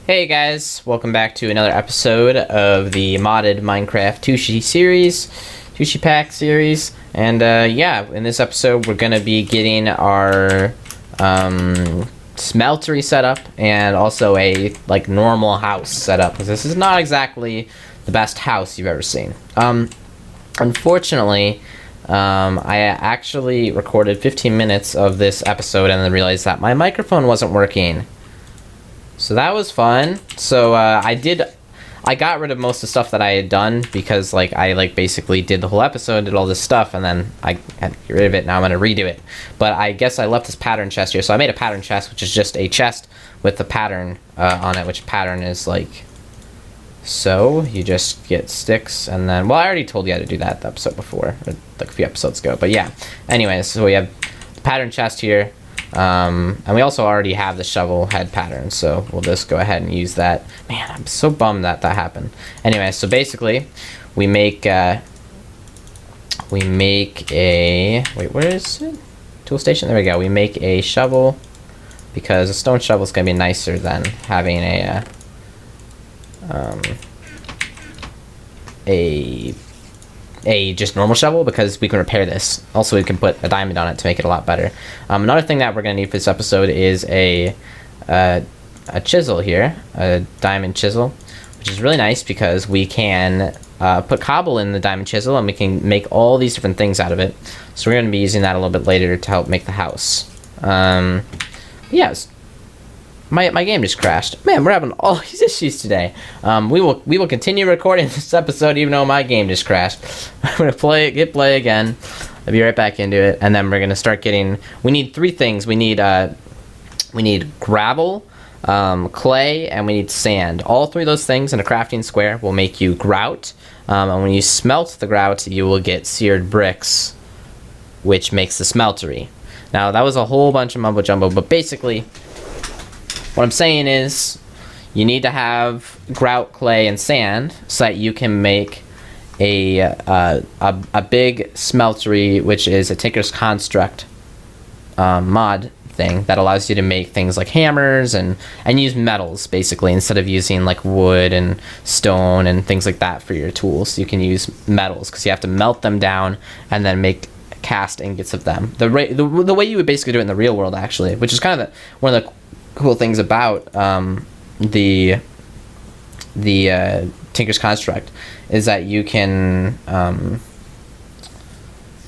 Hey guys, welcome back to another episode of the modded Minecraft Tooshi series, Tooshi Pack series, and yeah, in this episode we're gonna be getting our Smeltery set up and also a normal house set up, because this is not exactly the best house you've ever seen. Unfortunately, I actually recorded 15 minutes of this episode and then realized that my microphone wasn't working. So that was fun. So I got rid of most of the stuff that I had done because I basically did the whole episode, did all this stuff, and then I had to get rid of it. Now I'm gonna redo it. But I guess I left this pattern chest here. So I made a pattern chest, which is just a chest with the pattern on it, which pattern is so you just get sticks and then, well, I already told you how to do that the episode before, or a few episodes ago, but yeah. Anyways, so we have the pattern chest here. And we also already have the shovel head pattern, so we'll just go ahead and use that. Man, I'm so bummed that happened. Anyway, so basically, we make a... Wait, where is it? Tool station? There we go. We make a shovel, because a stone shovel is going to be nicer than having a just normal shovel, because we can repair this. Also, we can put a diamond on it to make it a lot better. Another thing that we're going to need for this episode is a chisel here, a diamond chisel, which is really nice because we can put cobble in the diamond chisel and we can make all these different things out of it. So we're going to be using that a little bit later to help make the house. Yes. My game just crashed. Man, we're having all these issues today. We will continue recording this episode even though my game just crashed. I'm gonna hit play again. I'll be right back into it, and then we're gonna start getting. We need three things. We need gravel, clay, and we need sand. All three of those things in a crafting square will make you grout. And when you smelt the grout, you will get seared bricks, which makes the smeltery. Now that was a whole bunch of mumbo jumbo, but basically, what I'm saying is, you need to have grout, clay, and sand so that you can make a big smeltery, which is a Tinker's Construct mod thing that allows you to make things like hammers and use metals, basically, instead of using wood and stone and things like that for your tools. You can use metals because you have to melt them down and then make cast ingots of them. The way you would basically do it in the real world, actually, which is kind of one of the cool things about the Tinker's Construct is that you can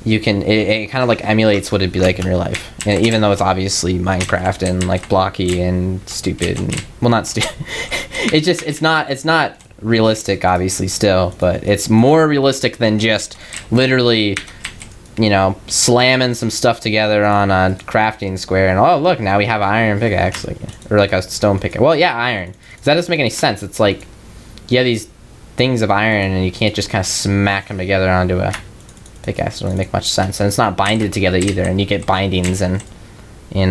it kind of emulates what it'd be like in real life, and even though it's obviously Minecraft and blocky and stupid, and well, not stupid. it's not realistic, obviously, still, but it's more realistic than just literally slamming some stuff together on a crafting square and, oh, look, now we have an iron pickaxe, or a stone pickaxe. Well, yeah, iron, because that doesn't make any sense. It's you have these things of iron and you can't just kind of smack them together onto a pickaxe. It doesn't really make much sense, and it's not binded together either, and you get bindings in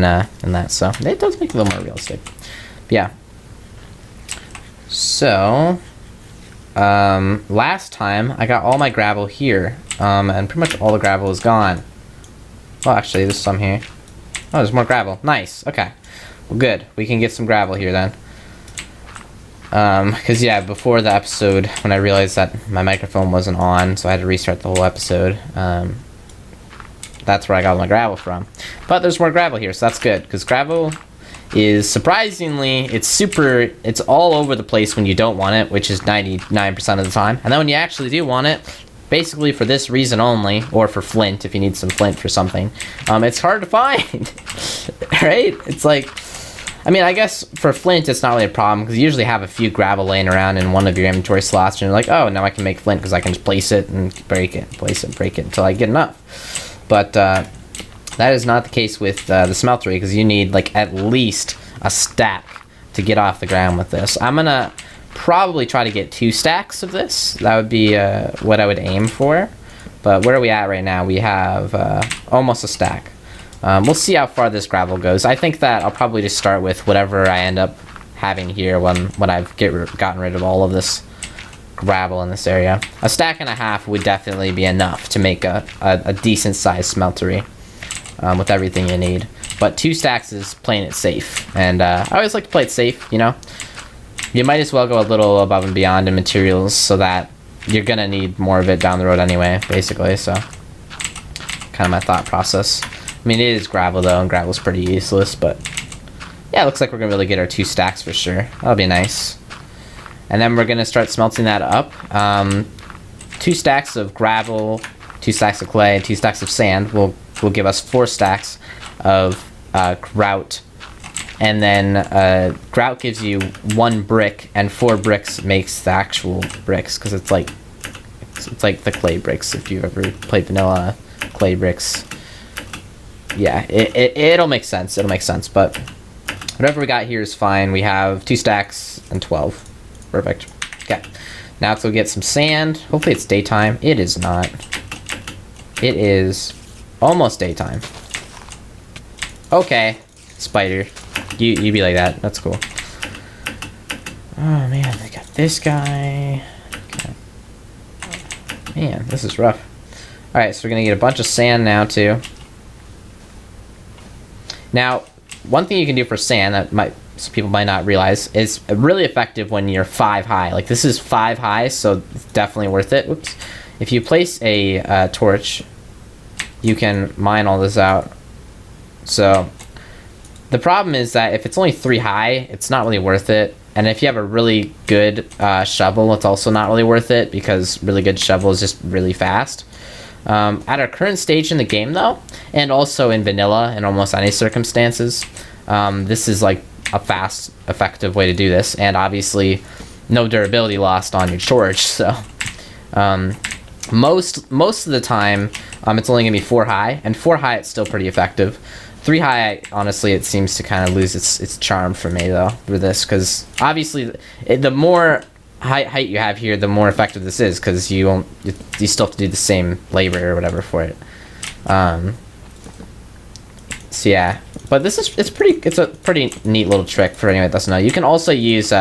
that, so it does make it a little more realistic. But yeah, so last time I got all my gravel here, and pretty much all the gravel is gone. Well, actually, there's some here. Oh, there's more gravel. Nice. Okay. Well, good. We can get some gravel here then. Because, yeah, before the episode, when I realized that my microphone wasn't on, so I had to restart the whole episode, that's where I got all my gravel from. But there's more gravel here, so that's good, because gravel is surprisingly, it's all over the place when you don't want it, which is 99% of the time. And then when you actually do want it, basically for this reason only, or for flint, if you need some flint for something, it's hard to find, right? It's I mean, I guess for flint, it's not really a problem, because you usually have a few gravel laying around in one of your inventory slots, and you're like, oh, now I can make flint, because I can just place it and break it, place it and break it until I get enough. But, that is not the case with the smeltery, because you need at least a stack to get off the ground with this. I'm gonna probably try to get 2 stacks of this. That would be what I would aim for. But where are we at right now? We have almost a stack. We'll see how far this gravel goes. I think that I'll probably just start with whatever I end up having here when I've gotten rid of all of this gravel in this area. A stack and a half would definitely be enough to make a decent sized smeltery. With everything you need. But 2 stacks is playing it safe, and I always like to play it safe, you might as well go a little above and beyond in materials so that you're gonna need more of it down the road anyway, basically. So kind of my thought process. I mean, it is gravel though, and gravel's pretty useless, but yeah, it looks like we're gonna really get our 2 stacks for sure. That'll be nice. And then we're gonna start smelting that up. 2 stacks of gravel, 2 stacks of clay, and 2 stacks of sand will give us 4 stacks of grout. And then grout gives you 1 brick, and 4 bricks makes the actual bricks, because it's like the clay bricks. If you've ever played vanilla clay bricks, yeah, it'll make sense. It'll make sense. But whatever we got here is fine. We have 2 stacks and 12. Perfect. Okay. Now let's go get some sand. Hopefully it's daytime. It is not. It is almost daytime. Okay, spider. You be like that. That's cool. Oh man, they got this guy. Okay. Man, this is rough. Alright, so we're gonna get a bunch of sand now too. Now, one thing you can do for sand that some people might not realize is really effective when you're 5 high. Like this is 5 high, so it's definitely worth it. Whoops. If you place a torch, you can mine all this out. So the problem is that if it's only 3 high, it's not really worth it. And if you have a really good shovel, it's also not really worth it, because really good shovel is just really fast. At our current stage in the game though, and also in vanilla in almost any circumstances, this is like a fast, effective way to do this, and obviously no durability lost on your torch. So most of the time it's only gonna be 4 high, and 4 high it's still pretty effective. 3 high, honestly, it seems to kind of lose its charm for me though with this, because obviously the more height you have here, the more effective this is, because you still have to do the same labor or whatever for it. So yeah, but it's a pretty neat little trick for anyone that doesn't know. You can also use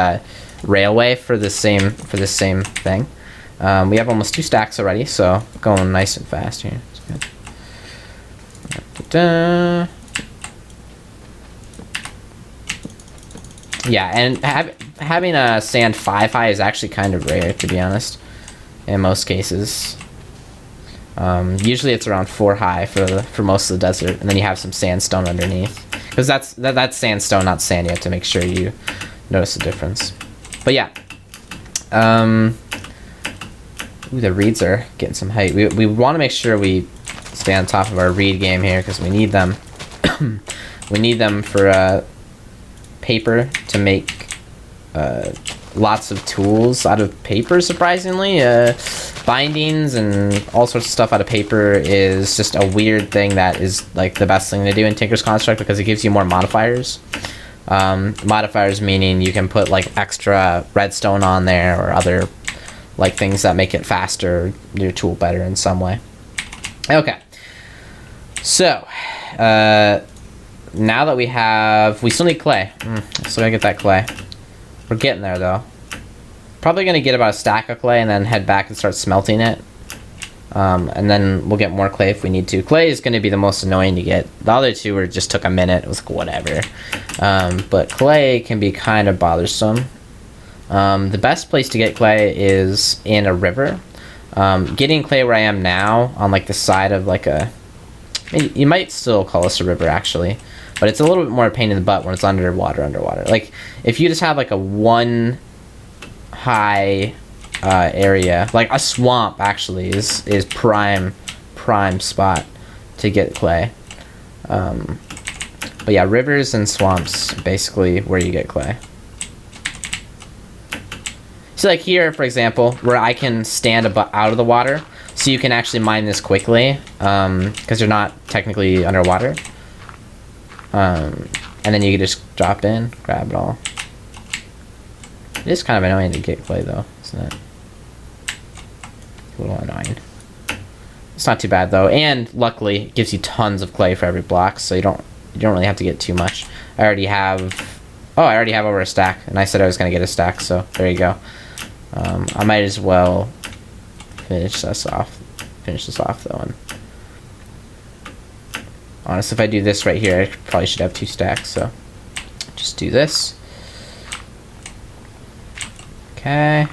railway for the same thing. We have almost 2 stacks already, so going nice and fast here. Da-da. Yeah, and having a sand 5 high is actually kind of rare, to be honest, in most cases. Usually it's around 4 high for most of the desert, and then you have some sandstone underneath, because that's sandstone, not sand. You have to make sure you notice the difference. But yeah, ooh, the reeds are getting some height. We want to make sure we stay on top of our reed game here, because we need them. We need them for paper to make lots of tools out of paper, surprisingly. Bindings and all sorts of stuff out of paper is just a weird thing that is like the best thing to do in Tinker's Construct, because it gives you more modifiers. Modifiers meaning you can put like extra redstone on there, or other like things that make it faster, your tool better in some way. Okay, so now that we still need clay. Still gotta get that clay. We're getting there though. Probably gonna get about a stack of clay and then head back and start smelting it. And then we'll get more clay if we need to. Clay is gonna be the most annoying to get. The other two just took a minute. It was like whatever. But clay can be kind of bothersome. The best place to get clay is in a river. Getting clay where I am now, on like the side of like you might still call this a river actually, but it's a little bit more a pain in the butt when it's underwater. Like if you just have like a 1 high area, like a swamp actually is prime spot to get clay. But yeah, rivers and swamps basically where you get clay. So like here, for example, where I can stand out of the water, so you can actually mine this quickly, because you're not technically underwater. And then you can just drop in, grab it all. It is kind of annoying to get clay though, isn't it? A little annoying. It's not too bad though, and luckily it gives you tons of clay for every block, so you don't really have to get too much. I already have over a stack, and I said I was gonna get a stack, so there you go. I might as well finish this off though. And honestly, if I do this right here, I probably should have 2 stacks. So just do this. Okay.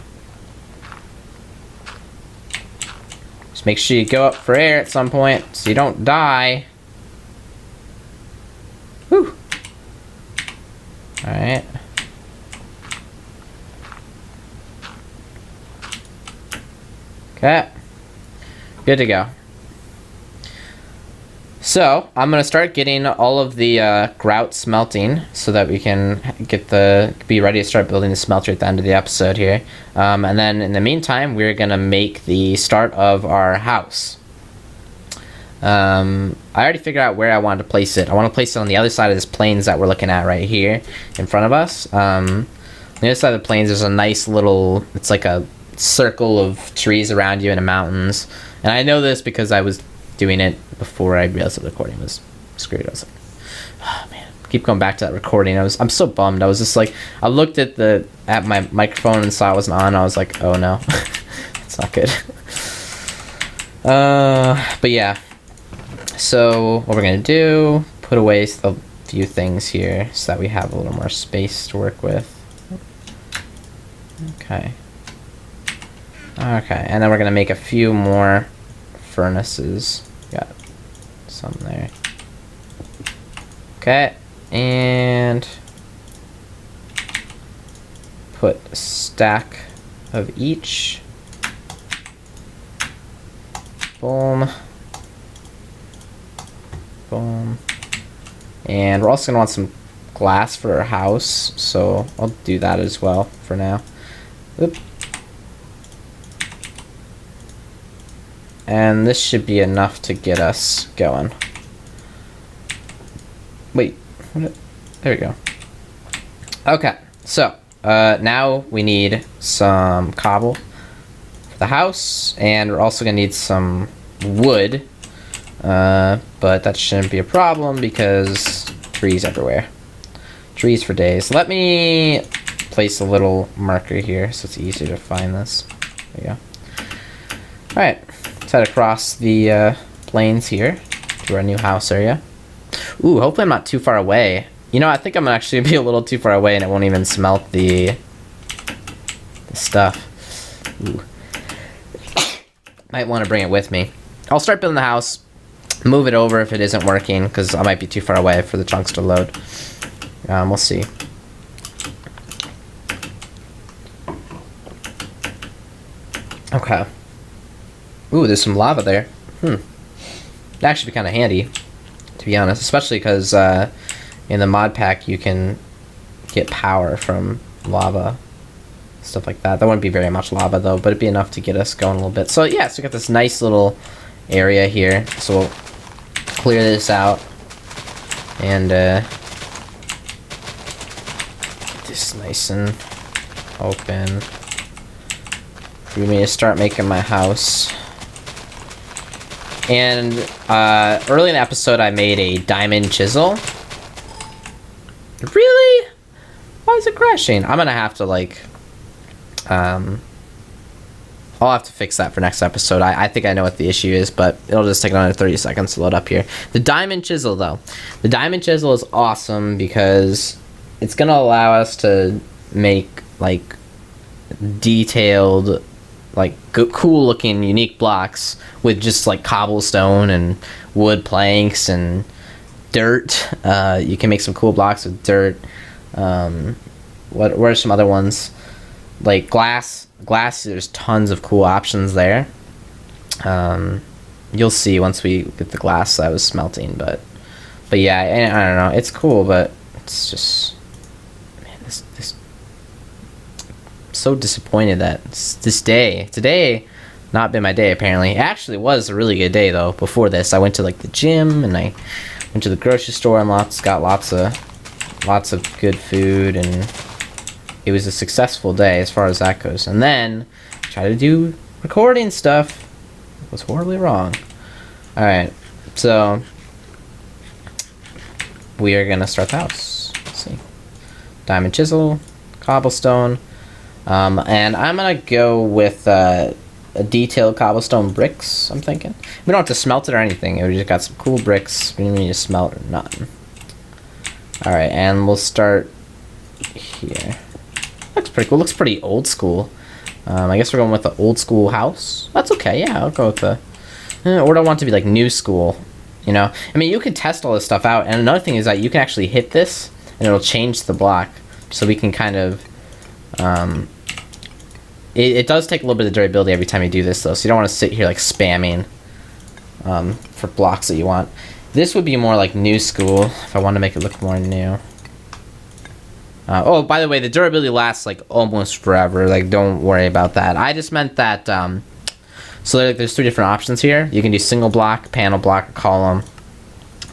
Just make sure you go up for air at some point so you don't die. Whew. Alright. Okay. Good to go. So, I'm going to start getting all of the grout smelting so that we can be ready to start building the smelter at the end of the episode here. And then in the meantime, we're going to make the start of our house. I already figured out where I wanted to place it. I want to place it on the other side of this plains that we're looking at right here in front of us. On the other side of the plains, there's a nice little, it's like a circle of trees around you in the mountains. And I know this because I was doing it before I realized the recording was screwed. I was like, oh man, keep going back to that recording. I'm so bummed. I was just like, I looked at my microphone and saw it wasn't on. I was like, oh no, it's not good. But yeah, so what we're gonna do, put away a few things here so that we have a little more space to work with. Okay, and then we're gonna make a few more furnaces. Got some there. Okay, and put a stack of each. Boom. Boom. And we're also gonna want some glass for our house, so I'll do that as well for now. Oop. And this should be enough to get us going. Wait, there we go. Okay, so now we need some cobble for the house, and we're also gonna need some wood, but that shouldn't be a problem because trees everywhere. Trees for days. Let me place a little marker here so it's easier to find this. There you go. Alright. Let's head across the plains here to our new house area. Ooh, hopefully I'm not too far away. You know, I think I'm actually be a little too far away and it won't even smelt the stuff. Ooh. Might want to bring it with me. I'll start building the house, move it over if it isn't working, because I might be too far away for the chunks to load. We'll see. Okay. Ooh, there's some lava there. That'd actually be kind of handy, to be honest. Especially because in the mod pack you can get power from lava. Stuff like that. That wouldn't be very much lava though, but it'd be enough to get us going a little bit. So yeah, so we got this nice little area here. So we'll clear this out. And get this nice and open. We need to start making my house. And early in the episode, I made a diamond chisel. Really? Why is it crashing? I'm gonna have to like, I'll have to fix that for next episode. I think I know what the issue is, but it'll just take another 30 seconds to load up here. The diamond chisel, though, the diamond chisel is awesome because it's gonna allow us to make like detailed, like cool looking unique blocks with just like cobblestone and wood planks and dirt. You can make some cool blocks with dirt. What are some other ones? Like glass, there's tons of cool options there. You'll see once we get the glass that I was smelting, but yeah, I don't know, it's cool, but it's just, man, this so disappointed that today not been my day. Apparently it actually was a really good day though. Before this I went to like the gym and I went to the grocery store and got lots of good food, and it was a successful day as far as that goes. And then try to do recording stuff, it was horribly wrong. Alright, so we are gonna start the house. Let's see, diamond chisel, cobblestone. And I'm gonna go with a detailed cobblestone bricks, I'm thinking. We don't have to smelt it or anything. We just got some cool bricks. We don't need to smelt or nothing. Alright, and we'll start here. Looks pretty cool. Looks pretty old school. I guess we're going with the old school house. That's okay. Yeah, I'll go with the. Or do I want it to be like new school? You know, I mean, you can test all this stuff out. And another thing is that you can actually hit this, and it'll change the block. So we can kind of. It does take a little bit of durability every time you do this, though. So you don't want to sit here like spamming for blocks that you want. This would be more like new school if I want to make it look more new. Oh, by the way, the durability lasts like almost forever. Like, don't worry about that. I just meant that. So there's 3 different options here. You can do single block, panel block, column,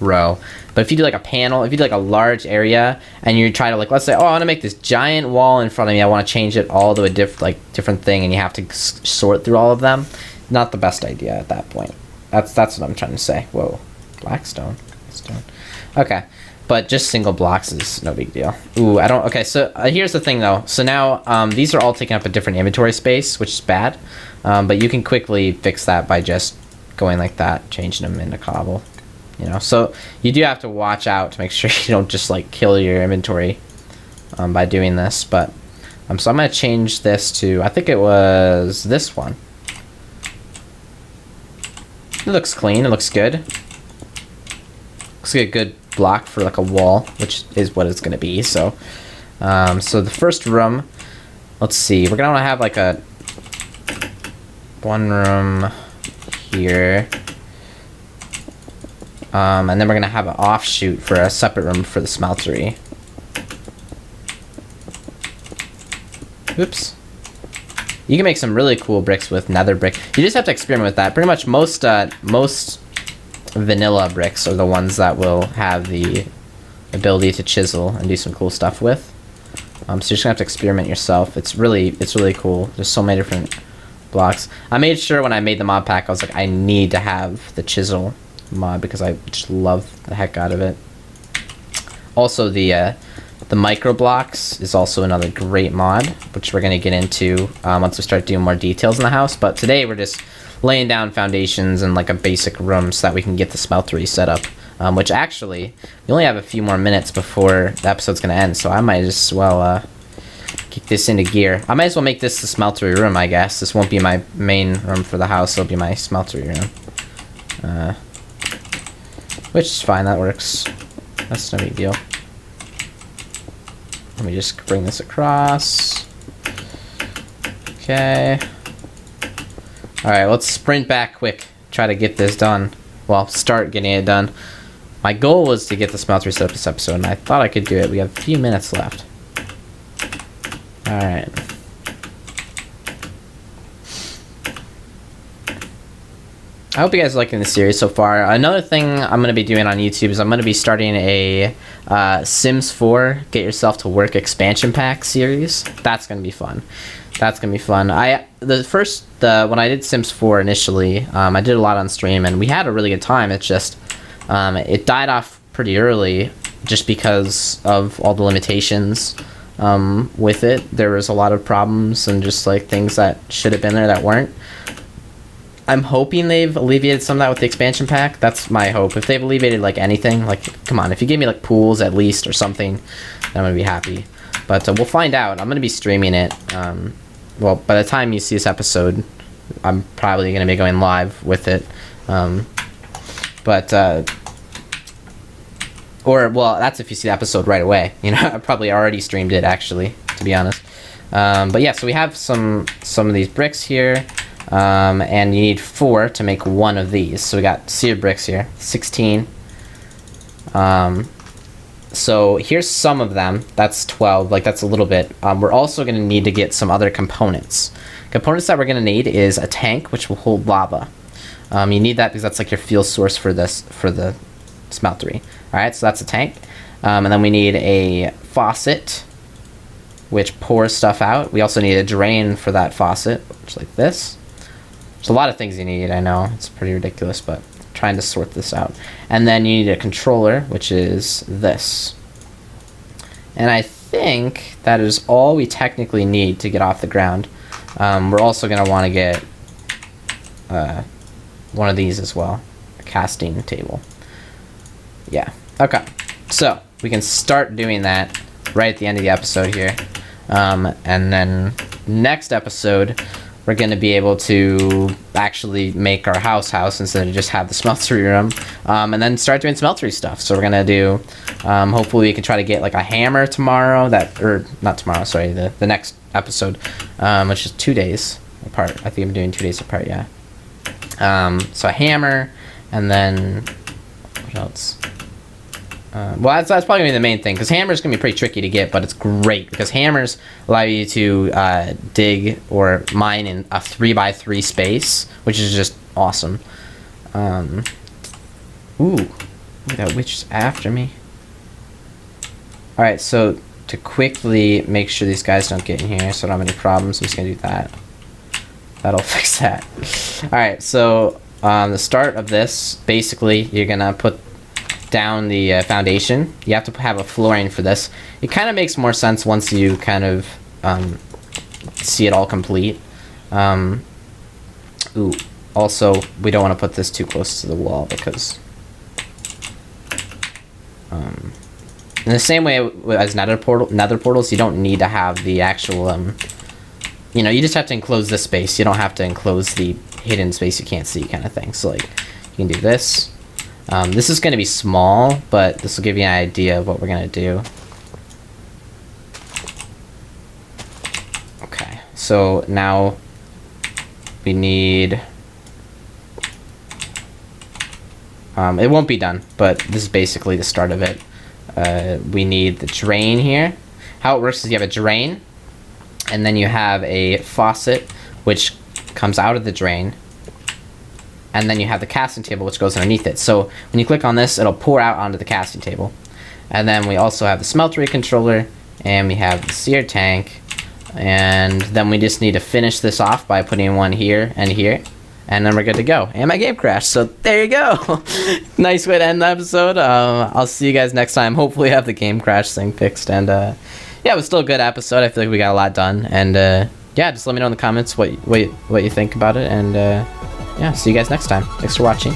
row. But if you do like a panel, if you do like a large area, and you try to like, let's say, oh, I want to make this giant wall in front of me. I want to change it all to a different thing, and you have to sort through all of them. Not the best idea at that point. That's what I'm trying to say. Whoa, blackstone, stone. Okay. But just single blocks is no big deal. Ooh, I don't... Okay, so here's the thing, though. So now, these are all taking up a different inventory space, which is bad. But you can quickly fix that by just going like that, changing them into cobble. You know, so you do have to watch out to make sure you don't just, like, kill your inventory by doing this. But, so I'm going to change this to... I think it was this one. It looks clean. It looks good. Looks like a good block for like a wall, which is what it's going to be. So so the first room, let's see, we're going to have like a one room here, and then we're going to have an offshoot for a separate room for the smeltery. Oops. You can make some really cool bricks with nether brick. You just have to experiment with that. Pretty much most vanilla bricks are the ones that will have the ability to chisel and do some cool stuff with. So you're just gonna have to experiment yourself. It's really cool. There's so many different blocks. I made sure when I made the mod pack, I was like, I need to have the chisel mod because I just love the heck out of it. Also, the micro blocks is also another great mod, which we're gonna get into once we start doing more details in the house. But today we're just laying down foundations and like a basic room so that we can get the smeltery set up, which actually we only have a few more minutes before the episode's gonna end, so I might as well kick this into gear. I might as well make this the smeltery room, I guess. This won't be my main room for the house, it'll be my smeltery room, which is fine. That works. That's no big deal. Let me just bring this across. Okay. Alright, let's sprint back quick. Try to get this done. Well, start getting it done. My goal was to get the smeltery set up this episode, and I thought I could do it. We have a few minutes left. Alright. I hope you guys are liking the series so far. Another thing I'm going to be doing on YouTube is I'm going to be starting a Sims 4 Get Yourself to Work expansion pack series. That's going to be fun. That's gonna be fun. When I did Sims 4 initially, I did a lot on stream, and we had a really good time. It's just it died off pretty early, just because of all the limitations with it. There was a lot of problems and just like things that should have been there that weren't. I'm hoping they've alleviated some of that with the expansion pack. That's my hope. If they've alleviated like anything, like come on, if you give me like pools at least or something, then I'm gonna be happy. But we'll find out. I'm gonna be streaming it. Well, by the time you see this episode, I'm probably going to be going live with it. Well, that's if you see the episode right away. You know, I probably already streamed it, actually, to be honest. But yeah, so we have some of these bricks here, and you need 4 to make one of these. So we got seared bricks here, 16. So here's some of them. That's 12. Like, that's a little bit. We're also going to need to get some other components. Components that we're going to need is a tank, which will hold lava. You need that because that's like your fuel source for the smeltery. All right, so that's a tank. And then we need a faucet, which pours stuff out. We also need a drain for that faucet, which is like this. There's a lot of things you need. I know it's pretty ridiculous, but trying to sort this out. And then you need a controller, which is this. And I think that is all we technically need to get off the ground. We're also going to want to get one of these as well, a casting table. Yeah, okay. So we can start doing that right at the end of the episode here. And then next episode, we're going to be able to actually make our house instead of just have the smeltery room, and then start doing smeltery stuff. So we're going to do, hopefully we can try to get like a hammer tomorrow, or not tomorrow, sorry, the next episode, which is 2 days apart. I think I'm doing 2 days apart, yeah. So a hammer, and then, what else? Well, that's probably going to be the main thing, because hammers going to be pretty tricky to get, but it's great, because hammers allow you to dig or mine in a 3x3 space, which is just awesome. Ooh, that witch is after me. Alright, so to quickly make sure these guys don't get in here, so I don't have any problems, I'm just going to do that. That'll fix that. Alright, so the start of this, basically, you're going to put down the foundation. You have to have a flooring for this. It kind of makes more sense once you kind of see it all complete. Ooh, also, we don't want to put this too close to the wall, because in the same way as nether portals, you don't need to have the actual you know, you just have to enclose this space. You don't have to enclose the hidden space you can't see kind of thing. So like, you can do this. This is going to be small, but this will give you an idea of what we're going to do. Okay, so now we need... it won't be done, but this is basically the start of it. We need the drain here. How it works is you have a drain, and then you have a faucet, which comes out of the drain. And then you have the casting table, which goes underneath it. So when you click on this, it'll pour out onto the casting table. And then we also have the smeltery controller, and we have the sear tank. And then we just need to finish this off by putting one here and here. And then we're good to go. And my game crashed, so there you go. Nice way to end the episode. I'll see you guys next time. Hopefully I have the game crash thing fixed. And yeah, it was still a good episode. I feel like we got a lot done. And yeah, just let me know in the comments what you think about it. And yeah, see you guys next time. Thanks for watching.